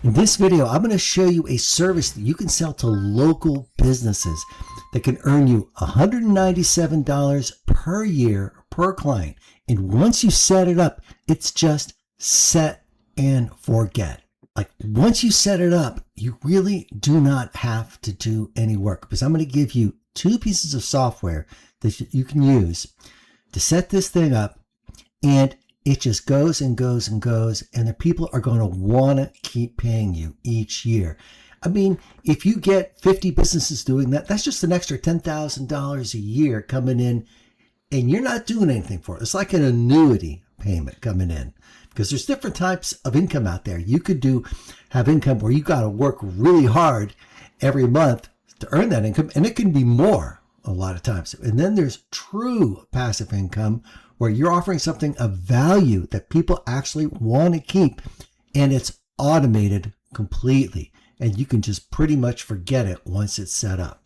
In this video, I'm going to show you a service that you can sell to local businesses that can earn you $197 per year per client. And once you set it up, it's just set and forget. Like once you set it up, you really do not have to do any work, because I'm going to give you 2 pieces of software that you can use to set this thing up, and it just goes and goes and goes, and the people are going to want to keep paying you each year. I mean, if you get 50 businesses doing that, that's just an extra $10,000 a year coming in, and you're not doing anything for it. It's like an annuity payment coming in, because there's different types of income out there. You could have income where you got to work really hard every month to earn that income, and it can be more a lot of times. And then there's true passive income, where you're offering something of value that people actually want to keep, and it's automated completely, and you can just pretty much forget it once it's set up.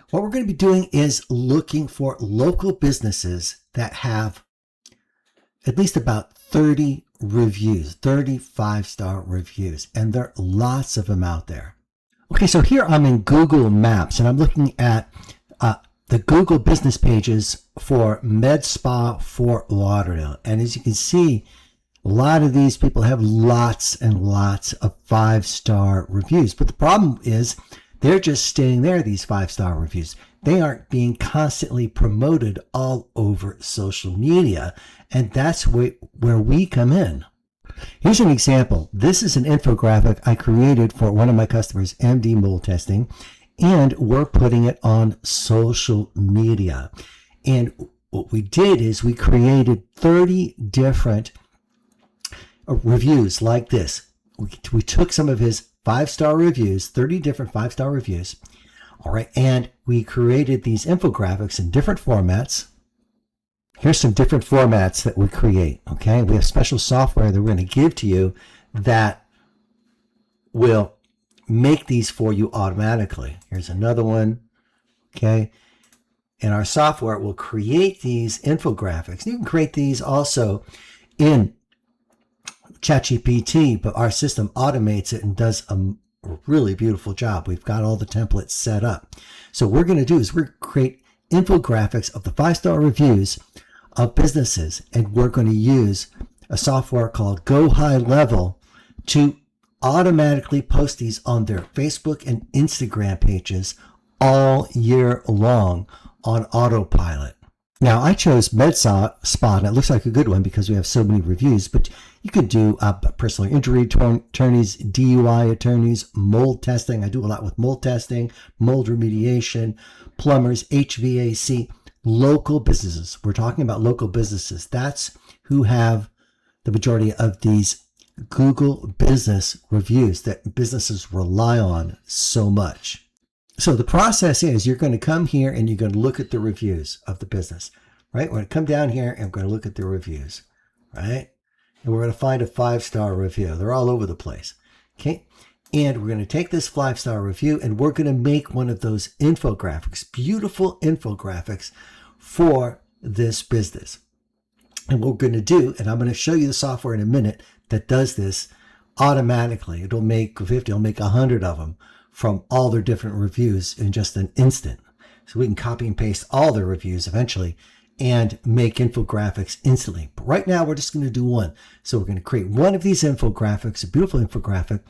What we're going to be doing is looking for local businesses that have at least about 30 reviews, 30 5-star reviews, and there are lots of them out there. Okay, so here I'm in Google Maps, and I'm looking at the Google business pages for Med Spa Fort Lauderdale. And as you can see, a lot of these people have lots and lots of 5-star reviews. But the problem is they're just staying there, these 5-star reviews. They aren't being constantly promoted all over social media. And that's where we come in. Here's an example. This is an infographic I created for one of my customers, MD Mold Testing. And we're putting it on social media. And what we did is we created 30 different reviews like this. We took some of his 5-star reviews, 30 different 5-star reviews. All right. And we created these infographics in different formats. Here's some different formats that we create. Okay. We have special software that we're going to give to you that will make these for you automatically. Here's another one. Okay. And our software will create these infographics. You can create these also in ChatGPT, but our system automates it and does a really beautiful job. We've got all the templates set up. So what we're going to do is we're going to create infographics of the 5-star reviews of businesses, and we're going to use a software called GoHighLevel to automatically post these on their Facebook and Instagram pages all year long on autopilot. Now, I chose Med Spa, and it looks like a good one because we have so many reviews, but you could do personal injury attorneys, DUI attorneys, mold testing. I do a lot with mold testing, mold remediation, plumbers, HVAC, local businesses. We're talking about local businesses. That's who have the majority of these Google business reviews that businesses rely on so much. So the process is you're going to come here and you're going to look at the reviews of the business, right? We're going to come down here and we're going to look at the reviews, right? And we're going to find a 5-star review. They're all over the place. Okay. And we're going to take this 5-star review and we're going to make one of those infographics, beautiful infographics for this business. And what we're going to do, and I'm going to show you the software in a minute that does this automatically. It'll make 50, it'll make 100 of them from all their different reviews in just an instant. So we can copy and paste all their reviews eventually and make infographics instantly. But right now we're just going to do one. So we're going to create one of these infographics, a beautiful infographic,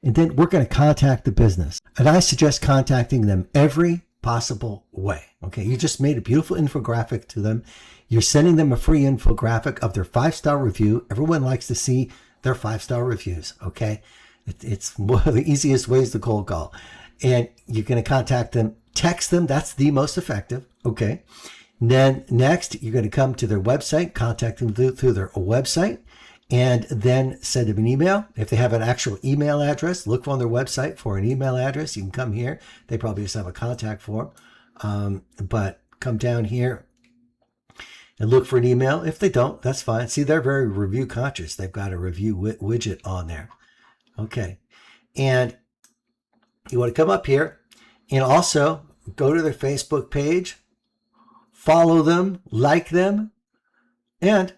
and then we're going to contact the business. And I suggest contacting them every possible way. Okay, you just made a beautiful infographic to them. You're sending them a free infographic of their 5-star review. Everyone likes to see their 5-star reviews. Okay, it's one of the easiest ways to cold call. And you're going to contact them, text them. That's the most effective. Okay. And then next, you're going to come to their website, contact them through their website, and then send them an email. If they have an actual email address, look on their website for an email address. You can come here. They probably just have a contact form, but come down here and look for an email. If they don't, that's fine. See, they're very review conscious. They've got a review widget on there. Okay. And you want to come up here and also go to their Facebook page, follow them, like them, and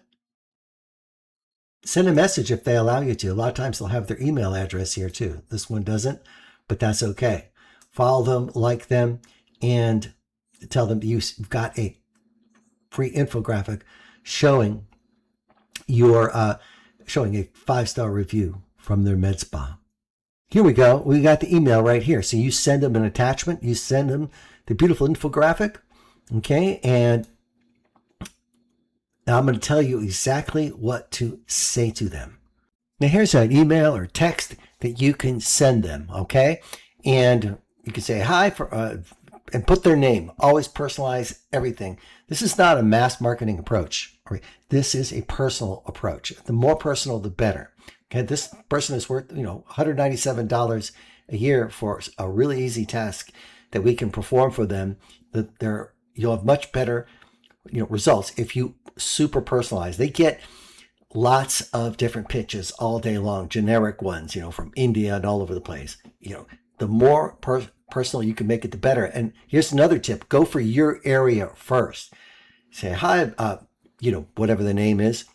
Send a message if they allow you to. A lot of times they'll have their email address here too. This one doesn't, but that's okay. Follow them, like them, and tell them you've got a free infographic showing showing a 5-star review from their med spa. Here we go. We got the email right here. So you send them an attachment. You send them the beautiful infographic. Okay. And now I'm going to tell you exactly what to say to them. Now here's an email or text that you can send them. Okay. And you can say hi and put their name. Always personalize everything. This is not a mass marketing approach. This is a personal approach. The more personal, the better. Okay, this person is worth $197 a year for a really easy task that we can perform for them. You'll have much better results if you super personalize. They get lots of different pitches all day long, generic ones, from India and all over the place. The more personal you can make it, the better. And here's another tip: go for your area first. Say hi, whatever the name is.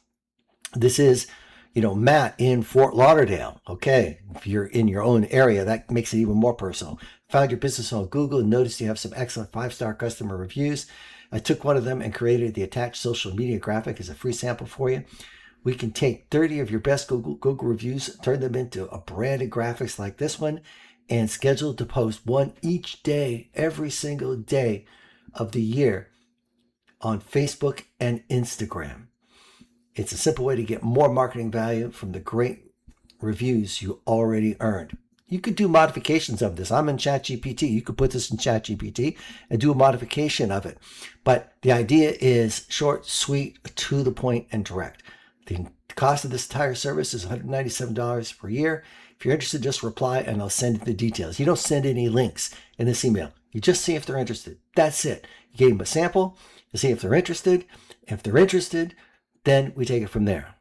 This is Matt in Fort Lauderdale. Okay. If you're in your own area, that makes it even more personal. Found your business on Google and noticed you have some excellent 5-star customer reviews. I took one of them and created the attached social media graphic as a free sample for you. We can take 30 of your best Google reviews, turn them into a branded graphics like this one, and schedule to post one each day, every single day of the year on Facebook and Instagram. It's a simple way to get more marketing value from the great reviews you already earned. You could do modifications of this. I'm in ChatGPT. You could put this in ChatGPT and do a modification of it. But the idea is short, sweet, to the point, and direct. The cost of this entire service is $197 per year. If you're interested, just reply and I'll send you the details. You don't send any links in this email. You just see if they're interested. That's it. You gave them a sample. You see if they're interested. If they're interested, then we take it from there.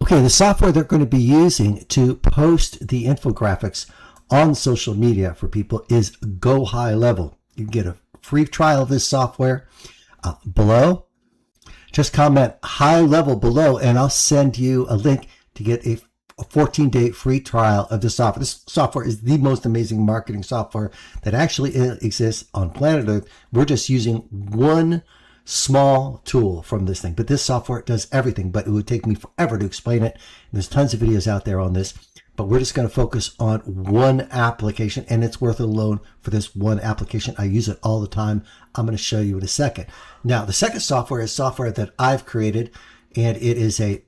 Okay, the software they're going to be using to post the infographics on social media for people is GoHighLevel. You can get a free trial of this software below. Just comment high level below and I'll send you a link to get a 14-day free trial of this software. This software is the most amazing marketing software that actually exists on planet Earth. We're just using one small tool from this thing, but this software does everything. But it would take me forever to explain it. There's tons of videos out there on this, but we're just going to focus on one application, and it's worth it alone for this one application. I use it all the time. I'm going to show you in a second. Now, the second software is software that I've created, and it is a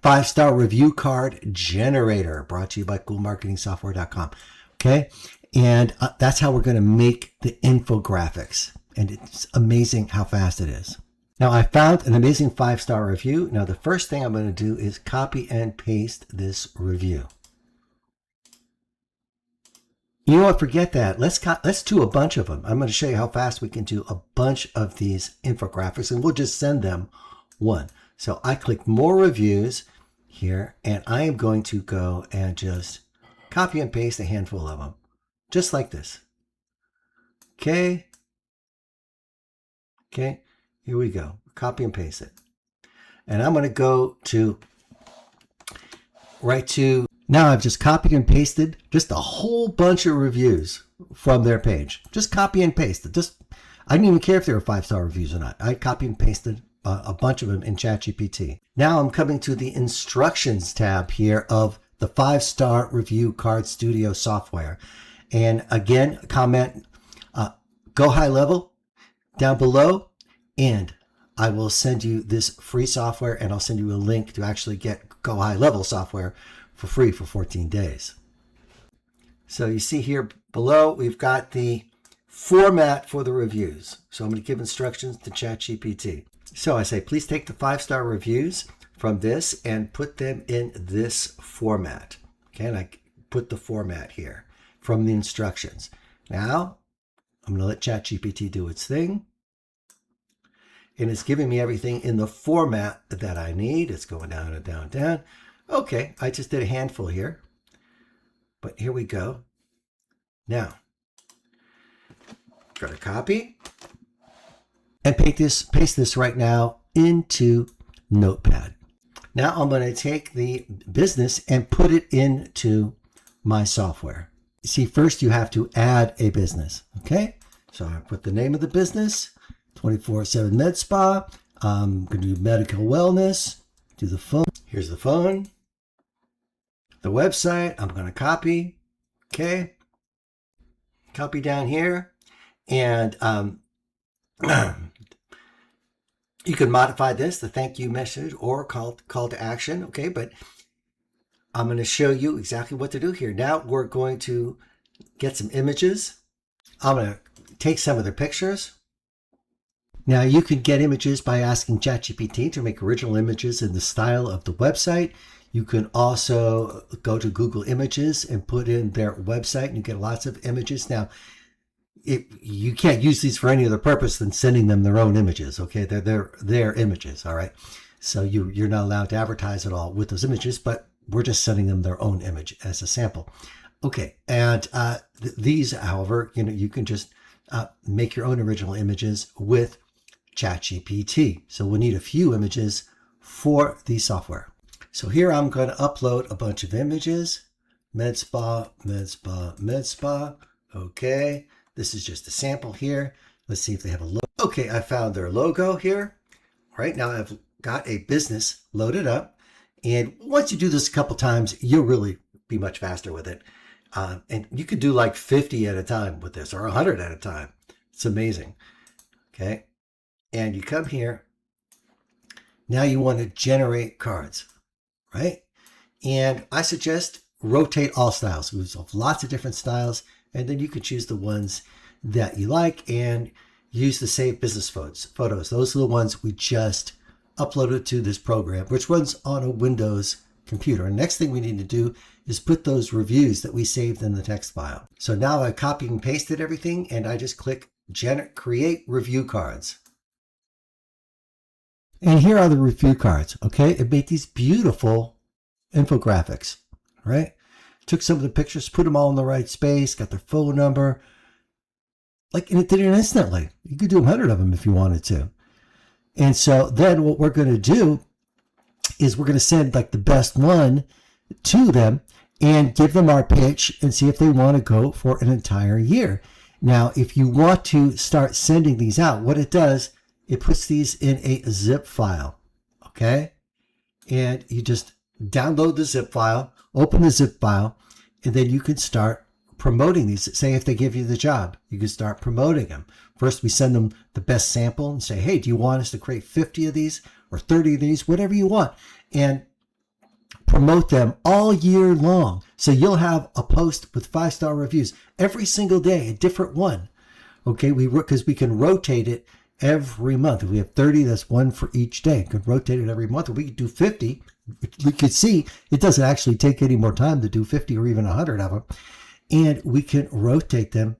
5-star review card generator brought to you by coolmarketingsoftware.com. Okay, and that's how we're going to make the infographics. And it's amazing how fast it is. Now, I found an amazing 5-star review. Now, the first thing I'm going to do is copy and paste this review. You know what? Forget that. Let's do a bunch of them. I'm going to show you how fast we can do a bunch of these infographics, and we'll just send them one. So I click more reviews here, and I am going to go and just copy and paste a handful of them, just like this. Okay. Okay, here we go. Copy and paste it. And I'm going to go now I've just copied and pasted just a whole bunch of reviews from their page. Just copy and paste it. I didn't even care if they were 5-star reviews or not. I copy and pasted a bunch of them in ChatGPT. Now I'm coming to the instructions tab here of the 5-star review card studio software. And again, comment GoHighLevel down below, and I will send you this free software, and I'll send you a link to actually get GoHighLevel software for free for 14 days. So you see here below, we've got the format for the reviews. So I'm going to give instructions to ChatGPT. So I say, please take the 5-star reviews from this and put them in this format. Okay, and I put the format here from the instructions. Now, I'm going to let ChatGPT do its thing. And it's giving me everything in the format that I need. It's going down and down and down. Okay, I just did a handful here. But here we go. Now, got to copy and paste this right now into Notepad. Now I'm going to take the business and put it into my software. See, first you have to add a business. Okay. So I put the name of the business, 24/7 Med Spa. I'm going to do medical wellness, do the phone. Here's the phone, the website. I'm going to copy. Okay. Copy down here. And you can modify this, the thank you message or call to action. Okay. But I'm going to show you exactly what to do here. Now we're going to get some images. I'm going to take some of their pictures. Now you can get images by asking ChatGPT to make original images in the style of the website. You can also go to Google Images and put in their website and you get lots of images. Now, you can't use these for any other purpose than sending them their own images. Okay, they're their images. All right, so you're not allowed to advertise at all with those images, but we're just sending them their own image as a sample. Okay, and these, however, you can just make your own original images with ChatGPT. So we'll need a few images for the software. So here I'm going to upload a bunch of images. Med spa, med spa, med spa. Okay, this is just a sample here. Let's see if they have a logo. Okay, I found their logo here. All right, now I've got a business loaded up. And once you do this a couple times, you'll really be much faster with it. And you could do like 50 at a time with this or 100 at a time. It's amazing. Okay. And you come here. Now you want to generate cards, right? And I suggest rotate all styles. We have lots of different styles. And then you can choose the ones that you like and use the save business photos. Those are the ones we just uploaded to this program, which runs on a Windows computer. And next thing we need to do is put those reviews that we saved in the text file. So now I copied and pasted everything and I just click create review cards. And here are the review cards. Okay, it made these beautiful infographics, right? Took some of the pictures, put them all in the right space, got their phone number, and it did it instantly. You could do 100 of them if you wanted to. And so then what we're going to do is we're going to send the best one to them and give them our pitch and see if they want to go for an entire year. Now, if you want to start sending these out, what it does, it puts these in a zip file, okay? And you just download the zip file, open the zip file, and then you can start promoting these. Say if they give you the job, you can start promoting them. First, we send them the best sample and say, hey, do you want us to create 50 of these or 30 of these, whatever you want, and promote them all year long. So you'll have a post with 5-star reviews every single day, a different one. Okay, because we can rotate it every month. If we have 30, that's one for each day. We could rotate it every month. If we could do 50, we could see it doesn't actually take any more time to do 50 or even 100 of them. And we can rotate them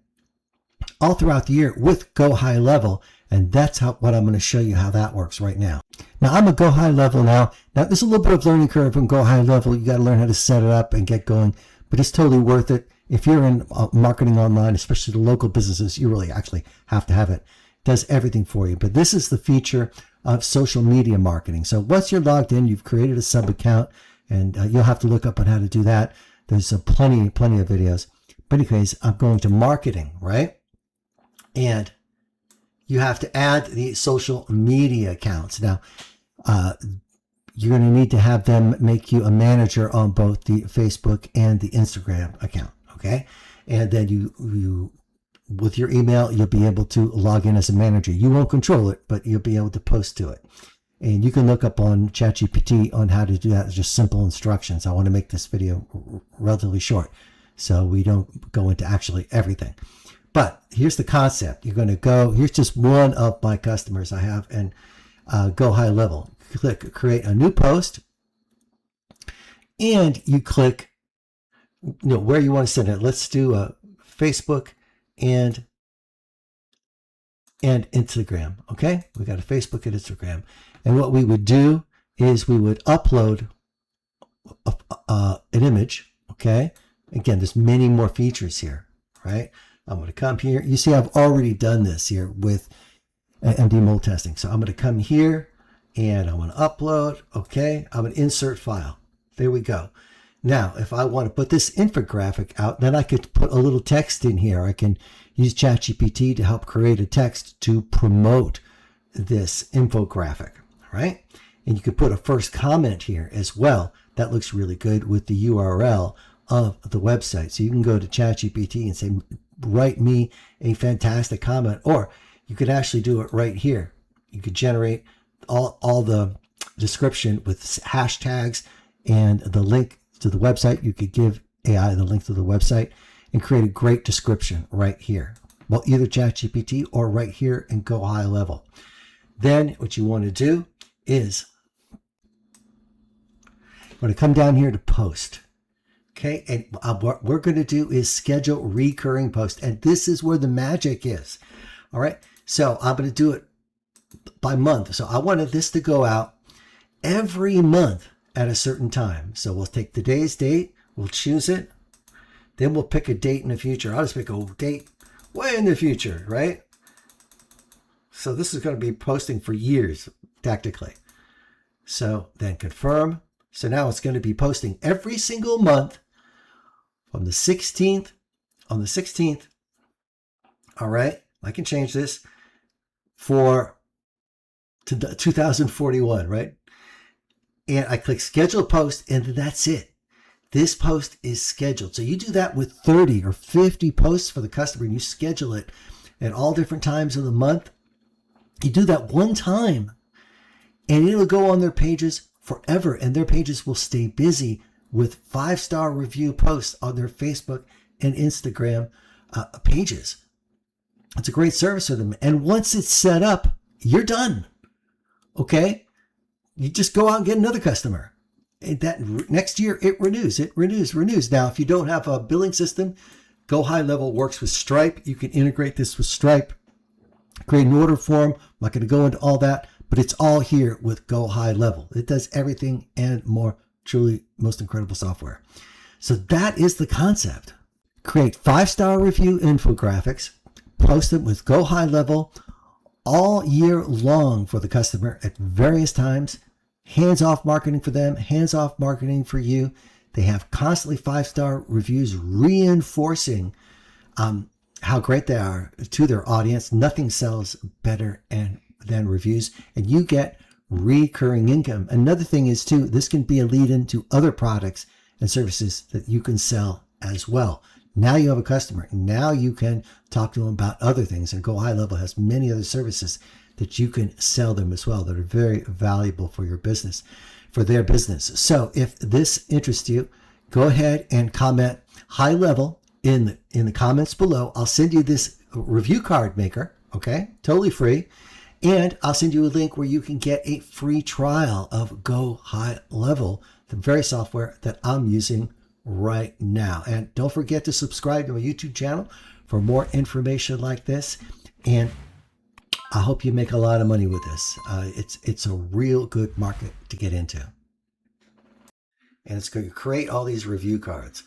all throughout the year with GoHighLevel. And that's what I'm going to show you how that works right now. Now I'm a GoHighLevel now. Now there's a little bit of learning curve from GoHighLevel. You got to learn how to set it up and get going, but it's totally worth it. If you're in marketing online, especially the local businesses, you really actually have to have it. It does everything for you. But this is the feature of social media marketing. So once you're logged in, you've created a sub account, and you'll have to look up on how to do that. There's plenty of videos. But anyways, I'm going to marketing, right? And you have to add the social media accounts. Now, you're going to need to have them make you a manager on both the Facebook and the Instagram account, okay? And then you with your email, you'll be able to log in as a manager. You won't control it, but you'll be able to post to it. And you can look up on ChatGPT on how to do that. It's just simple instructions. I want to make this video relatively short, so we don't go into actually everything. But here's the concept. You're going to go, here's just one of my customers I have, and GoHighLevel. Click create a new post, and you click where you want to send it. Let's do Facebook and Instagram. Okay, we got a Facebook and Instagram, and what we would do is we would upload an image. Okay, again, there's many more features here, right? I'm going to come here. You see, I've already done this here with MD mold testing. So I'm going to come here And I'm going to upload. Okay. I'm going to insert file. There we go. Now, if I want to put this infographic out, then I could put a little text in here. I can use ChatGPT to help create a text to promote this infographic, right? And you could put a first comment here as well. That looks really good with the URL of the website. So you can go to ChatGPT and say, write me a fantastic comment, or you could actually do it right here. You could generate all the description with hashtags and the link to the website. You could give AI the link to the website and create a great description right here. Well, either ChatGPT or right here in GoHighLevel. Then what you want to do is I'm going to come down here to post. Okay, and what we're going to do is schedule recurring posts. And this is where the magic is. All right, so I'm going to do it by month. So I wanted this to go out every month at a certain time. So we'll take today's date, we'll choose it, then we'll pick a date in the future. I'll just pick a date way in the future, right? So this is going to be posting for years, tactically. So then confirm. So now it's going to be posting every single month from the 16th, on the 16th. All right, I can change this to 2041, right? And I click schedule post, and that's it. This post is scheduled. So you do that with 30 or 50 posts for the customer, and you schedule it at all different times of the month. You do that one time, and it'll go on their pages forever, and their pages will stay busy with 5-star review posts on their Facebook and Instagram pages. It's a great service for them. And once it's set up, you're done. Okay? You just go out and get another customer. And that next year, it renews. Now, if you don't have a billing system, GoHighLevel works with Stripe. You can integrate this with Stripe, create an order form. I'm not going to go into all that, but it's all here with GoHighLevel. It does everything and more. Truly most incredible software. So that is the concept. Create 5-star review infographics, post them with GoHighLevel all year long for the customer at various times. Hands-off marketing for them, hands-off marketing for you. They have constantly 5-star reviews reinforcing how great they are to their audience. Nothing sells better than reviews, and you get recurring income. Another thing is too, this can be a lead into other products and services that you can sell as well. Now you have a customer. Now you can talk to them about other things, and GoHighLevel has many other services that you can sell them as well that are very valuable for your business, for their business. So if this interests you, go ahead and comment high level in the comments below. I'll send you this review card maker, okay? Totally free. And I'll send you a link where you can get a free trial of GoHighLevel, the very software that I'm using right now. And don't forget to subscribe to my YouTube channel for more information like this. And I hope you make a lot of money with this. It's a real good market to get into. And it's going to create all these review cards.